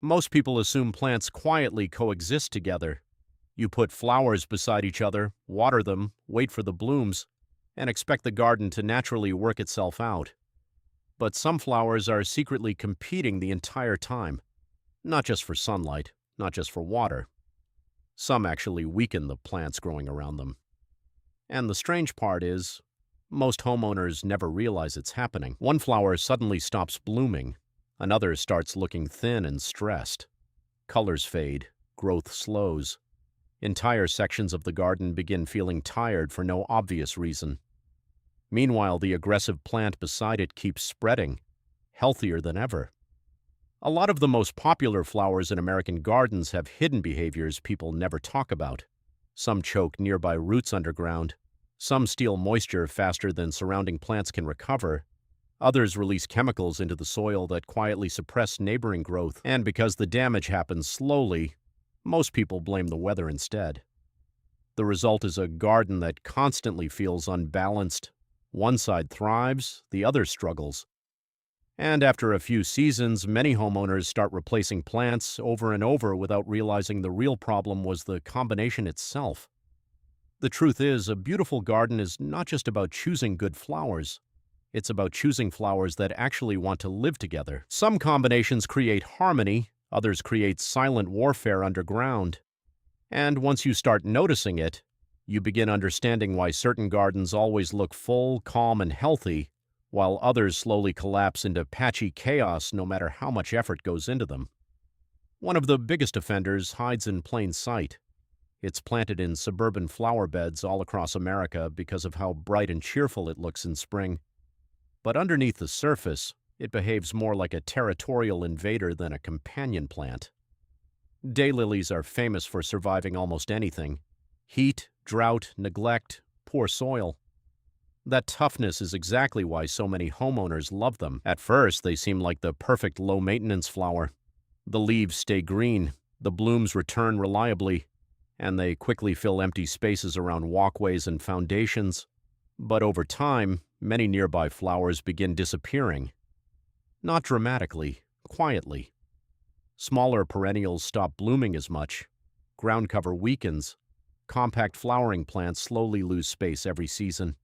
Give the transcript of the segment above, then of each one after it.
Most people assume plants quietly coexist together. You put flowers beside each other, water them, wait for the blooms, and expect the garden to naturally work itself out. But some flowers are secretly competing the entire time, not just for sunlight, not just for water. Some actually weaken the plants growing around them. And the strange part is, most homeowners never realize it's happening. One flower suddenly stops blooming. Another starts looking thin and stressed. Colors fade, growth slows. Entire sections of the garden begin feeling tired for no obvious reason. Meanwhile, the aggressive plant beside it keeps spreading, healthier than ever. A lot of the most popular flowers in American gardens have hidden behaviors people never talk about. Some choke nearby roots underground. Some steal moisture faster than surrounding plants can recover. Others release chemicals into the soil that quietly suppress neighboring growth. And because the damage happens slowly, most people blame the weather instead. The result is a garden that constantly feels unbalanced. One side thrives, the other struggles. And after a few seasons, many homeowners start replacing plants over and over without realizing the real problem was the combination itself. The truth is, a beautiful garden is not just about choosing good flowers. It's about choosing flowers that actually want to live together. Some combinations create harmony, others create silent warfare underground. And once you start noticing it, you begin understanding why certain gardens always look full, calm, and healthy, while others slowly collapse into patchy chaos no matter how much effort goes into them. One of the biggest offenders hides in plain sight. It's planted in suburban flower beds all across America because of how bright and cheerful it looks in spring. But underneath the surface, it behaves more like a territorial invader than a companion plant. Daylilies are famous for surviving almost anything: heat, drought, neglect, poor soil. That toughness is exactly why so many homeowners love them. At first, they seem like the perfect low-maintenance flower. The leaves stay green, the blooms return reliably, and they quickly fill empty spaces around walkways and foundations. But over time, many nearby flowers begin disappearing. Not dramatically, quietly. Smaller perennials stop blooming as much. Ground cover weakens. Compact flowering plants slowly lose space every season.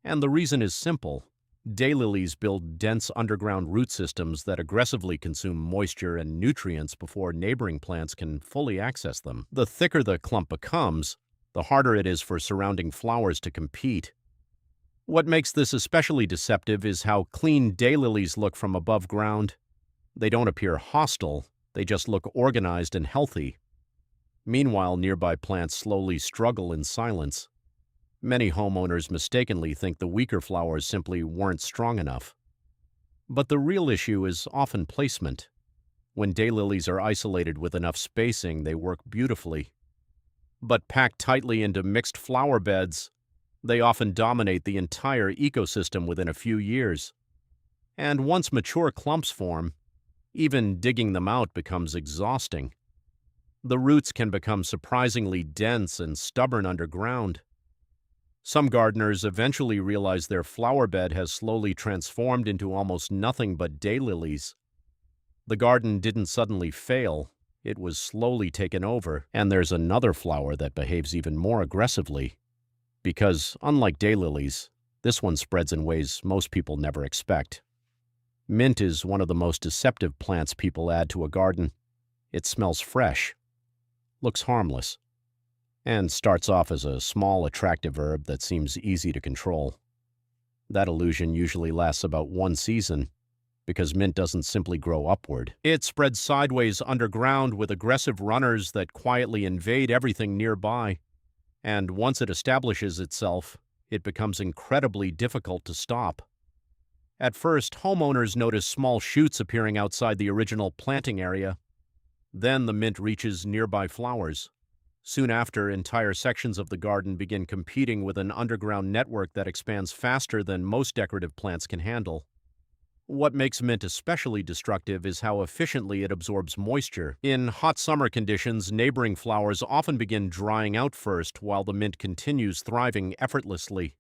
And the reason is simple. Daylilies build dense underground root systems that aggressively consume moisture and nutrients before neighboring plants can fully access them. The thicker the clump becomes, the harder it is for surrounding flowers to compete. What makes this especially deceptive is how clean daylilies look from above ground. They don't appear hostile, they just look organized and healthy. Meanwhile, nearby plants slowly struggle in silence. Many homeowners mistakenly think the weaker flowers simply weren't strong enough. But the real issue is often placement. When daylilies are isolated with enough spacing, they work beautifully. But packed tightly into mixed flower beds, they often dominate the entire ecosystem within a few years. And once mature clumps form, even digging them out becomes exhausting. The roots can become surprisingly dense and stubborn underground. Some gardeners eventually realize their flower bed has slowly transformed into almost nothing but daylilies. The garden didn't suddenly fail, it was slowly taken over, and there's another flower that behaves even more aggressively. Because, unlike daylilies, this one spreads in ways most people never expect. Mint is one of the most deceptive plants people add to a garden. It smells fresh, looks harmless, and starts off as a small, attractive herb that seems easy to control. That illusion usually lasts about one season, because mint doesn't simply grow upward. It spreads sideways underground with aggressive runners that quietly invade everything nearby. And once it establishes itself, it becomes incredibly difficult to stop. At first, homeowners notice small shoots appearing outside the original planting area. Then the mint reaches nearby flowers. Soon after, entire sections of the garden begin competing with an underground network that expands faster than most decorative plants can handle. What makes mint especially destructive is how efficiently it absorbs moisture. In hot summer conditions, neighboring flowers often begin drying out first, while the mint continues thriving effortlessly.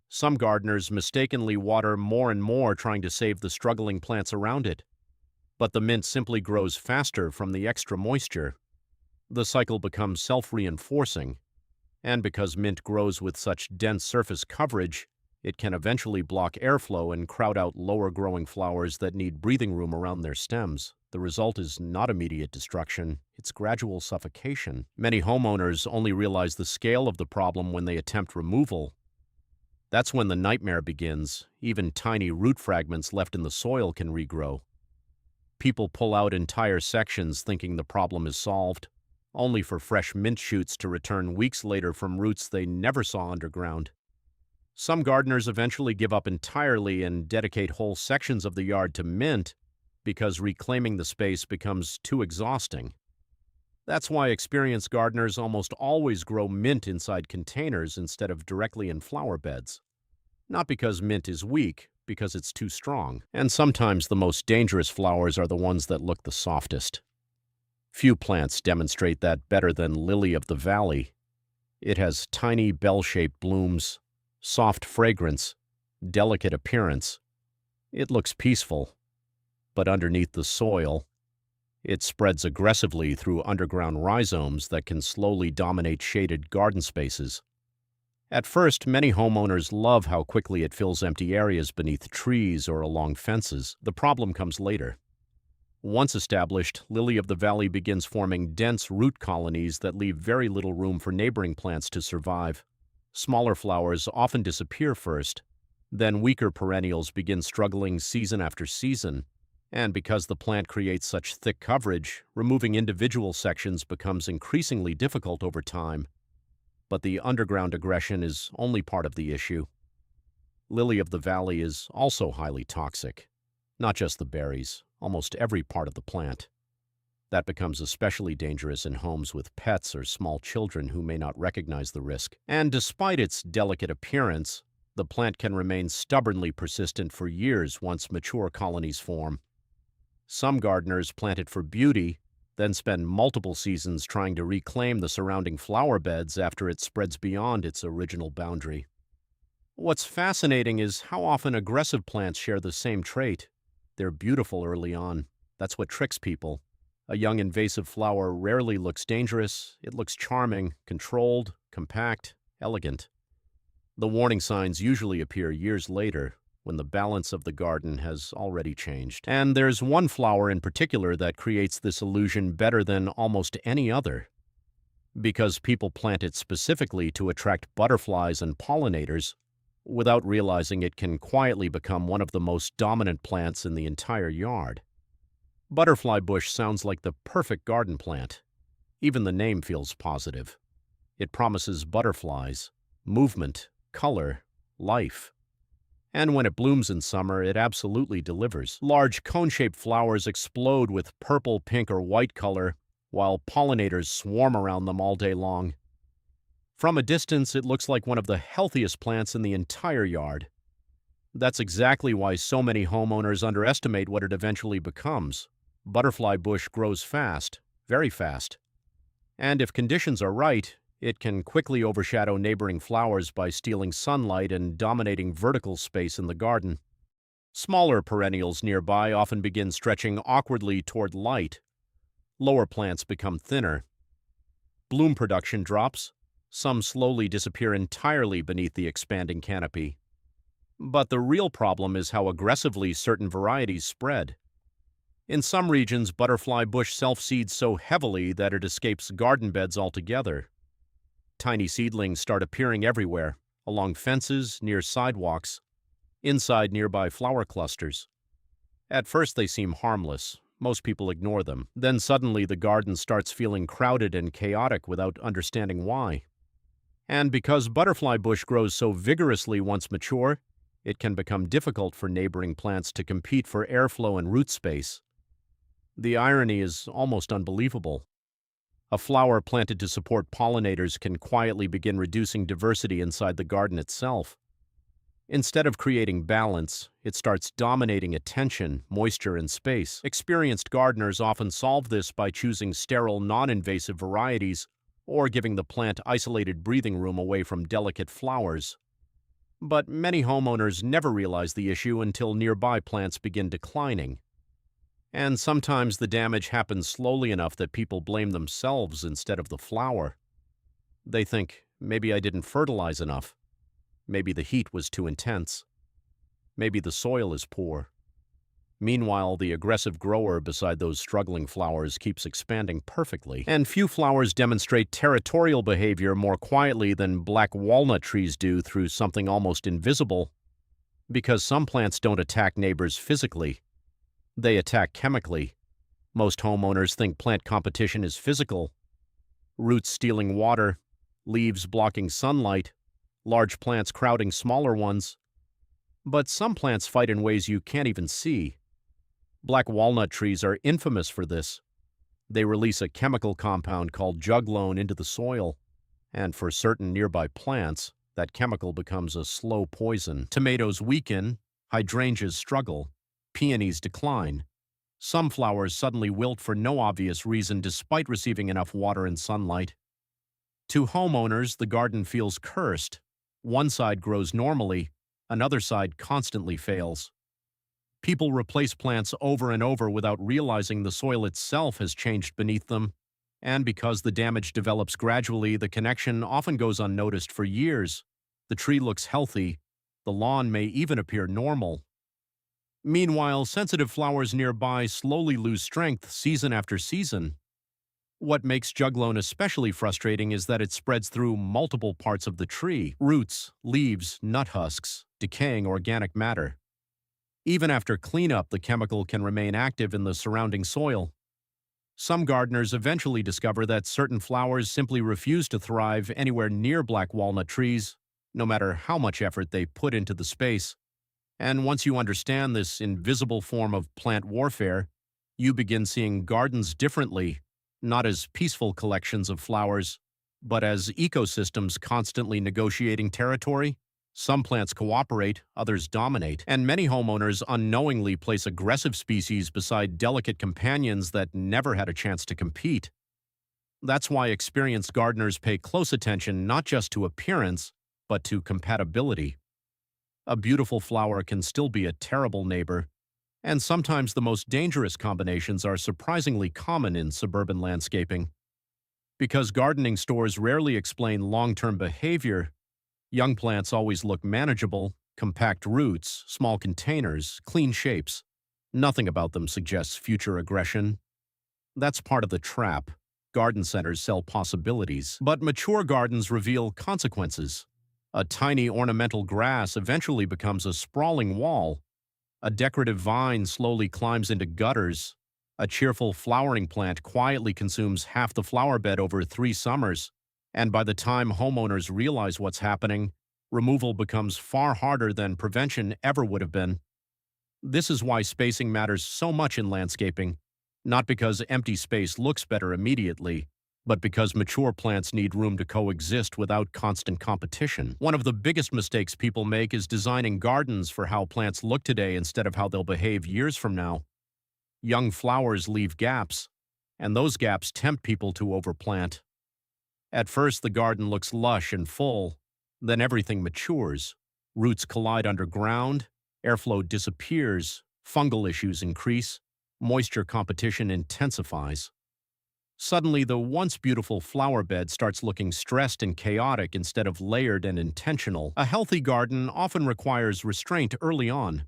Some gardeners mistakenly water more and more, trying to save the struggling plants around it. but the mint simply grows faster from the extra moisture. The cycle becomes self-reinforcing, and because mint grows with such dense surface coverage, it can eventually block airflow and crowd out lower-growing flowers that need breathing room around their stems. The result is not immediate destruction, it's gradual suffocation. Many homeowners only realize the scale of the problem when they attempt removal. That's when the nightmare begins. Even tiny root fragments left in the soil can regrow. People pull out entire sections thinking the problem is solved, only for fresh mint shoots to return weeks later from roots they never saw underground. Some gardeners eventually give up entirely and dedicate whole sections of the yard to mint because reclaiming the space becomes too exhausting. That's why experienced gardeners almost always grow mint inside containers instead of directly in flower beds. Not because mint is weak, because it's too strong. And sometimes the most dangerous flowers are the ones that look the softest. Few plants demonstrate that better than lily of the valley. It has tiny bell-shaped blooms, soft fragrance, delicate appearance. It looks peaceful, but underneath the soil, it spreads aggressively through underground rhizomes that can slowly dominate shaded garden spaces. At first, many homeowners love how quickly it fills empty areas beneath trees or along fences. The problem comes later. Once established, lily of the valley begins forming dense root colonies that leave very little room for neighboring plants to survive. Smaller flowers often disappear first, then weaker perennials begin struggling season after season. And because the plant creates such thick coverage, removing individual sections becomes increasingly difficult over time. But the underground aggression is only part of the issue. Lily of the valley is also highly toxic. Not just the berries, almost every part of the plant. That becomes especially dangerous in homes with pets or small children who may not recognize the risk. And despite its delicate appearance, the plant can remain stubbornly persistent for years once mature colonies form. Some gardeners plant it for beauty, then spend multiple seasons trying to reclaim the surrounding flower beds after it spreads beyond its original boundary. What's fascinating is how often aggressive plants share the same trait. They're beautiful early on. That's what tricks people. A young invasive flower rarely looks dangerous. It looks charming, controlled, compact, elegant. The warning signs usually appear years later, when the balance of the garden has already changed. And there's one flower in particular that creates this illusion better than almost any other. Because people plant it specifically to attract butterflies and pollinators, without realizing it can quietly become one of the most dominant plants in the entire yard. Butterfly bush sounds like the perfect garden plant. Even the name feels positive. It promises butterflies, movement, color, life. And when it blooms in summer, it absolutely delivers. Large cone-shaped flowers explode with purple, pink, or white color, while pollinators swarm around them all day long. From a distance, it looks like one of the healthiest plants in the entire yard. That's exactly why so many homeowners underestimate what it eventually becomes. Butterfly bush grows fast, very fast. And if conditions are right, it can quickly overshadow neighboring flowers by stealing sunlight and dominating vertical space in the garden. Smaller perennials nearby often begin stretching awkwardly toward light. Lower plants become thinner. Bloom production drops. Some slowly disappear entirely beneath the expanding canopy. But the real problem is how aggressively certain varieties spread. In some regions, butterfly bush self-seeds so heavily that it escapes garden beds altogether. Tiny seedlings start appearing everywhere, along fences, near sidewalks, inside nearby flower clusters. At first they seem harmless. Most people ignore them. Then suddenly the garden starts feeling crowded and chaotic without understanding why. And because butterfly bush grows so vigorously once mature, it can become difficult for neighboring plants to compete for airflow and root space. The irony is almost unbelievable. A flower planted to support pollinators can quietly begin reducing diversity inside the garden itself. Instead of creating balance, it starts dominating attention, moisture, and space. Experienced gardeners often solve this by choosing sterile, non-invasive varieties or giving the plant isolated breathing room away from delicate flowers. But many homeowners never realize the issue until nearby plants begin declining. And sometimes the damage happens slowly enough that people blame themselves instead of the flower. They think, maybe I didn't fertilize enough. Maybe the heat was too intense. Maybe the soil is poor. Meanwhile, the aggressive grower beside those struggling flowers keeps expanding perfectly. And few flowers demonstrate territorial behavior more quietly than black walnut trees do through something almost invisible. Because some plants don't attack neighbors physically. They attack chemically. Most homeowners think plant competition is physical. Roots stealing water, leaves blocking sunlight, large plants crowding smaller ones. But some plants fight in ways you can't even see. Black walnut trees are infamous for this. They release a chemical compound called juglone into the soil, and for certain nearby plants, that chemical becomes a slow poison. Tomatoes weaken, hydrangeas struggle, peonies decline. Some flowers suddenly wilt for no obvious reason despite receiving enough water and sunlight. To homeowners, the garden feels cursed. One side grows normally, another side constantly fails. People replace plants over and over without realizing the soil itself has changed beneath them, and because the damage develops gradually, the connection often goes unnoticed for years. The tree looks healthy, the lawn may even appear normal. Meanwhile, sensitive flowers nearby slowly lose strength season after season. What makes juglone especially frustrating is that it spreads through multiple parts of the tree: roots, leaves, nut husks, decaying organic matter. Even after cleanup, the chemical can remain active in the surrounding soil. Some gardeners eventually discover that certain flowers simply refuse to thrive anywhere near black walnut trees, no matter how much effort they put into the space. And once you understand this invisible form of plant warfare, you begin seeing gardens differently, not as peaceful collections of flowers, but as ecosystems constantly negotiating territory. Some plants cooperate, others dominate, and many homeowners unknowingly place aggressive species beside delicate companions that never had a chance to compete. That's why experienced gardeners pay close attention not just to appearance, but to compatibility. A beautiful flower can still be a terrible neighbor, and sometimes the most dangerous combinations are surprisingly common in suburban landscaping. Because gardening stores rarely explain long-term behavior, young plants always look manageable: compact roots, small containers, clean shapes. Nothing about them suggests future aggression. That's part of the trap. Garden centers sell possibilities, but mature gardens reveal consequences. A tiny ornamental grass eventually becomes a sprawling wall. A decorative vine slowly climbs into gutters. A cheerful flowering plant quietly consumes half the flower bed over 3 summers. And by the time homeowners realize what's happening, removal becomes far harder than prevention ever would have been. This is why spacing matters so much in landscaping, not because empty space looks better immediately, but because mature plants need room to coexist without constant competition. One of the biggest mistakes people make is designing gardens for how plants look today instead of how they'll behave years from now. Young flowers leave gaps, and those gaps tempt people to overplant. At first, the garden looks lush and full. Then everything matures. Roots collide underground, airflow disappears, fungal issues increase, moisture competition intensifies. Suddenly, the once beautiful flower bed starts looking stressed and chaotic instead of layered and intentional. A healthy garden often requires restraint early on.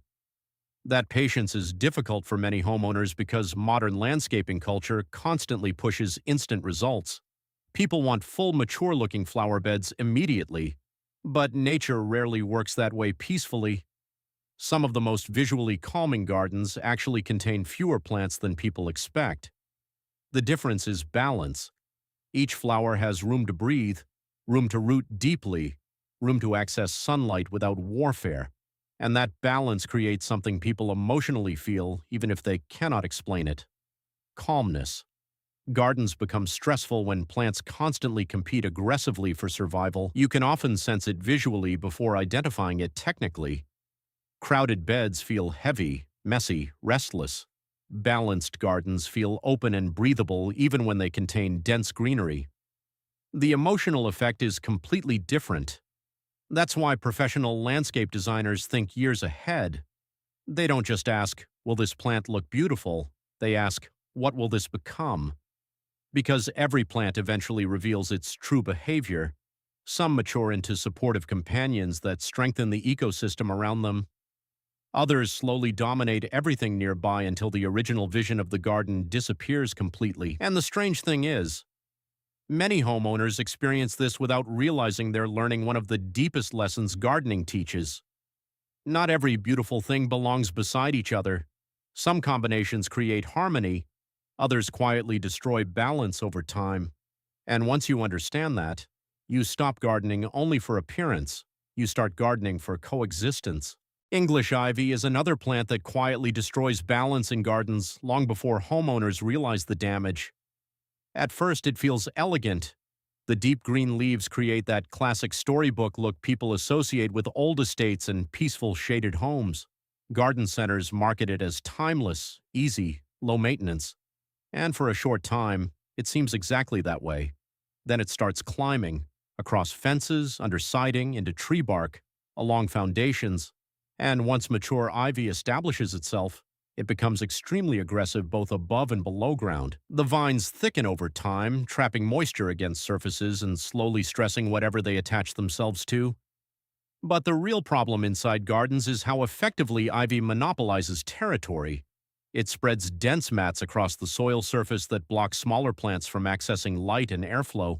That patience is difficult for many homeowners because modern landscaping culture constantly pushes instant results. People want full, mature-looking flower beds immediately, but nature rarely works that way peacefully. Some of the most visually calming gardens actually contain fewer plants than people expect. The difference is balance. Each flower has room to breathe, room to root deeply, room to access sunlight without warfare. And that balance creates something people emotionally feel even if they cannot explain it: calmness. Gardens become stressful when plants constantly compete aggressively for survival. You can often sense it visually before identifying it technically. Crowded beds feel heavy, messy, restless. Balanced gardens feel open and breathable even when they contain dense greenery. The emotional effect is completely different. That's why professional landscape designers think years ahead. They don't just ask, will this plant look beautiful? They ask, what will this become? Because every plant eventually reveals its true behavior. Some mature into supportive companions that strengthen the ecosystem around them. Others slowly dominate everything nearby until the original vision of the garden disappears completely. And the strange thing is, many homeowners experience this without realizing they're learning one of the deepest lessons gardening teaches. Not every beautiful thing belongs beside each other. Some combinations create harmony, others quietly destroy balance over time. And once you understand that, you stop gardening only for appearance. You start gardening for coexistence. English ivy is another plant that quietly destroys balance in gardens long before homeowners realize the damage. At first, it feels elegant. The deep green leaves create that classic storybook look people associate with old estates and peaceful shaded homes. Garden centers market it as timeless, easy, low maintenance. And for a short time, it seems exactly that way. Then it starts climbing, across fences, under siding, into tree bark, along foundations, and once mature ivy establishes itself, it becomes extremely aggressive both above and below ground. The vines thicken over time, trapping moisture against surfaces and slowly stressing whatever they attach themselves to. But the real problem inside gardens is how effectively ivy monopolizes territory. It spreads dense mats across the soil surface that block smaller plants from accessing light and airflow.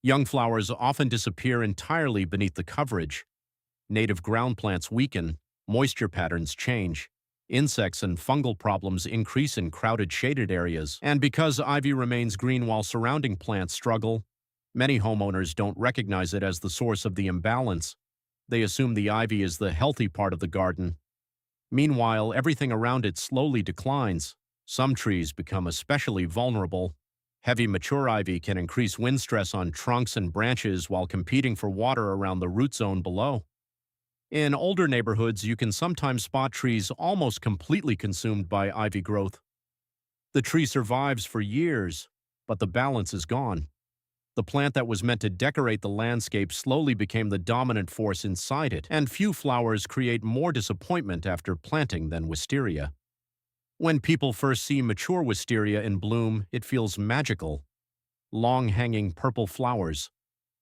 Young flowers often disappear entirely beneath the coverage. Native ground plants weaken, moisture patterns change, insects and fungal problems increase in crowded shaded areas, and because ivy remains green while surrounding plants struggle, many homeowners don't recognize it as the source of the imbalance. They assume the ivy is the healthy part of the garden. Meanwhile, everything around it slowly declines. Some trees become especially vulnerable. Heavy mature ivy can increase wind stress on trunks and branches while competing for water around the root zone below. In older neighborhoods, you can sometimes spot trees almost completely consumed by ivy growth. The tree survives for years, but the balance is gone. The plant that was meant to decorate the landscape slowly became the dominant force inside it, and few flowers create more disappointment after planting than wisteria. When people first see mature wisteria in bloom, it feels magical. Long-hanging purple flowers,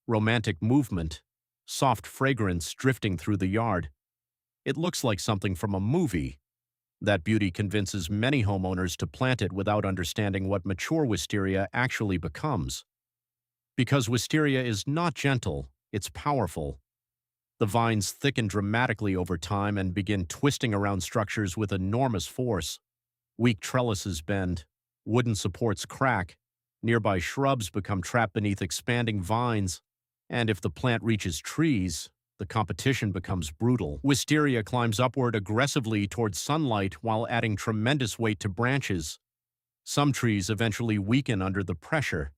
romantic movement, soft fragrance drifting through the yard. It looks like something from a movie. That beauty convinces many homeowners to plant it without understanding what mature wisteria actually becomes. Because wisteria is not gentle, it's powerful. The vines thicken dramatically over time and begin twisting around structures with enormous force. Weak trellises bend, wooden supports crack, nearby shrubs become trapped beneath expanding vines, and if the plant reaches trees, the competition becomes brutal. Wisteria climbs upward aggressively towards sunlight while adding tremendous weight to branches. Some trees eventually weaken under the pressure.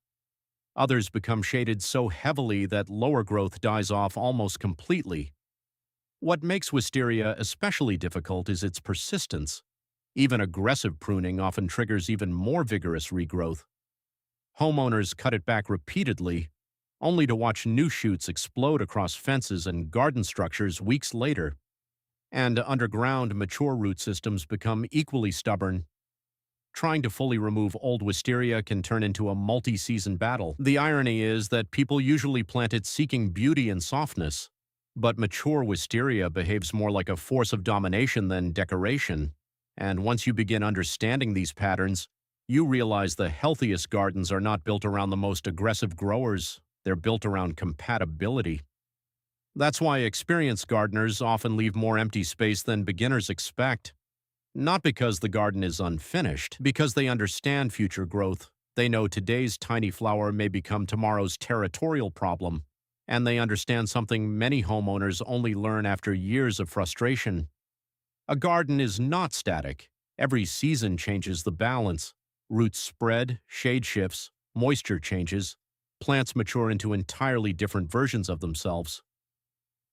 Others become shaded so heavily that lower growth dies off almost completely. What makes wisteria especially difficult is its persistence. Even aggressive pruning often triggers even more vigorous regrowth. Homeowners cut it back repeatedly, only to watch new shoots explode across fences and garden structures weeks later. And underground, mature root systems become equally stubborn. Trying to fully remove old wisteria can turn into a multi-season battle. The irony is that people usually plant it seeking beauty and softness, but mature wisteria behaves more like a force of domination than decoration. And once you begin understanding these patterns, you realize the healthiest gardens are not built around the most aggressive growers. They're built around compatibility. That's why experienced gardeners often leave more empty space than beginners expect. Not because the garden is unfinished, because they understand future growth. They know today's tiny flower may become tomorrow's territorial problem, and they understand something many homeowners only learn after years of frustration. A garden is not static. Every season changes the balance. Roots spread, shade shifts, moisture changes. Plants mature into entirely different versions of themselves.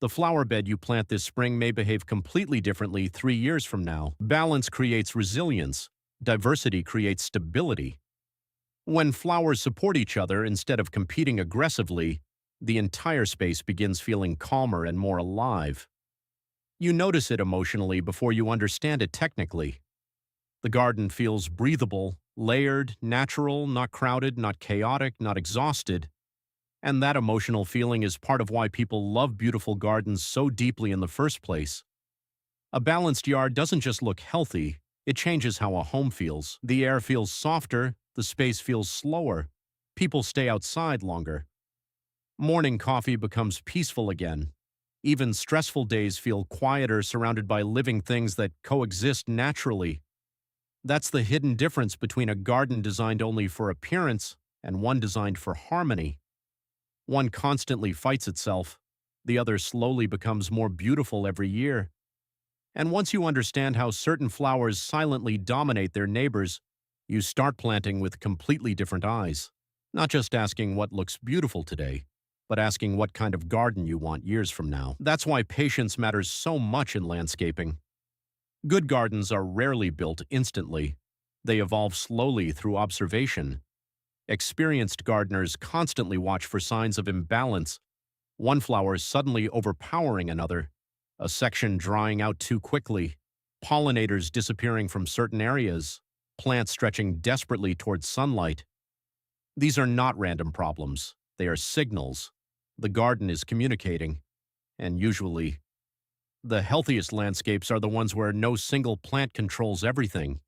The flower bed you plant this spring may behave completely differently 3 years from now. Balance creates resilience. Diversity creates stability. When flowers support each other instead of competing aggressively, the entire space begins feeling calmer and more alive. You notice it emotionally before you understand it technically. The garden feels breathable, layered, natural, not crowded, not chaotic, not exhausted. And that emotional feeling is part of why people love beautiful gardens so deeply in the first place. A balanced yard doesn't just look healthy, it changes how a home feels. The air feels softer, the space feels slower, people stay outside longer. Morning coffee becomes peaceful again. Even stressful days feel quieter, surrounded by living things that coexist naturally. That's the hidden difference between a garden designed only for appearance and one designed for harmony. One constantly fights itself, the other slowly becomes more beautiful every year. And once you understand how certain flowers silently dominate their neighbors, you start planting with completely different eyes. Not just asking what looks beautiful today, but asking what kind of garden you want years from now. That's why patience matters so much in landscaping. Good gardens are rarely built instantly. They evolve slowly through observation. Experienced gardeners constantly watch for signs of imbalance, one flower suddenly overpowering another, a section drying out too quickly, pollinators disappearing from certain areas, plants stretching desperately towards sunlight. These are not random problems. They are signals. The garden is communicating. And usually, the healthiest landscapes are the ones where no single plant controls everything.